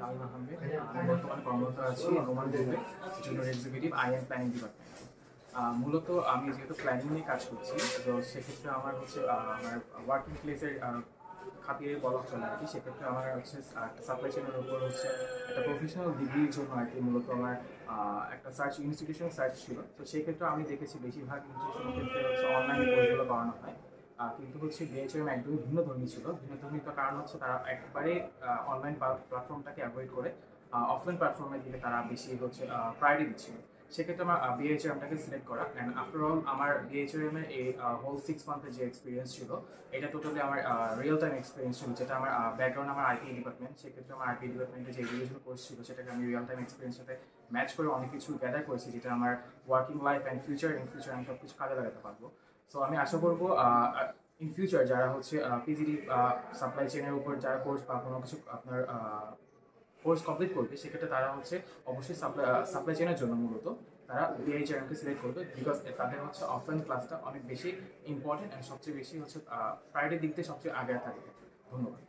তামিম আহমেদ। আমি বর্তমানে কর্মরত আছি নোমান গ্রুপে জুনিয়র এক্সিকিউটিভ আইএম প্ল্যানিং ডিপার্টমেন্টে। মূলত আমি যেহেতু প্ল্যানিং নিয়ে কাজ করছি, তো সেক্ষেত্রে আমার হচ্ছে আমার ওয়ার্কিং প্লেসের খাতিরে বলা চলে আর কি। সেক্ষেত্রে আমার হচ্ছে সাপ্লাই চেনের উপর হচ্ছে একটা প্রফেশনাল ডিগ্রির জন্য আর কি মূলত আমার একটা ইনস্টিটিউশন সার্চ ছিল। তো সেই ক্ষেত্রে আমি দেখেছি বেশিরভাগ ইনস্টিটিউশনের ক্ষেত্রে হচ্ছে অনলাইনে কোর্সগুলো করানো হয়, কিন্তু হচ্ছে বিএইচএম একদমই ভিন্নধর্মী ছিল। ভিন্নধর্মীর কারণ হচ্ছে তারা একবারে অনলাইন প্ল্যাটফর্মটাকে অ্যাভয়েড করে অফলাইন প্ল্যাটফর্মের দিকে তারা বেশি হচ্ছে প্রায়োরিটি দিচ্ছিল। সেক্ষেত্রে আমার বিএইচএমটাকে সিলেক্ট করা, অ্যান্ড আফটার অল আমার বিএইচএম এর এই হোল 6 মান্থের যে এক্সপিরিয়েন্স ছিল, এটা টোটালি আমার রিয়েল টাইম এক্সপিরিয়েন্স ছিল। যেটা আমার ব্যাকগ্রাউন্ড আমার আইটি ডিপার্টমেন্ট, সেক্ষেত্রে আমার আইটি ডিপার্টমেন্টে যে এডুকেশন কোর্স ছিল সেটাকে আমি রিয়েল টাইম এক্সপিরিয়েন্স সাথে ম্যাচ করে অনেক কিছু গ্যাদার করেছি, যেটা আমার ওয়ার্কিং লাইফ অ্যান্ড ফিউচার আমি সব কিছু কাজে লাগাতে পারবো। সো আমি আশা করবো ইন ফিউচার যারা হচ্ছে পিজিডি সাপ্লাই চেনের উপর যারা কোর্স বা কোনো কিছু আপনার কোর্স কমপ্লিট করবে, সেক্ষেত্রে তারা হচ্ছে অবশ্যই সাপ্লাই চেনের জন্য মূলত তারা বিআইচআরএমকে সিলেক্ট করবে, বিকজ তাদের হচ্ছে অফলাইন ক্লাসটা অনেক বেশি ইম্পর্টেন্ট অ্যান্ড সবচেয়ে বেশি হচ্ছে প্রায়োরিটির দিক দিয়ে সবচেয়ে আগে থাকবে। ধন্যবাদ।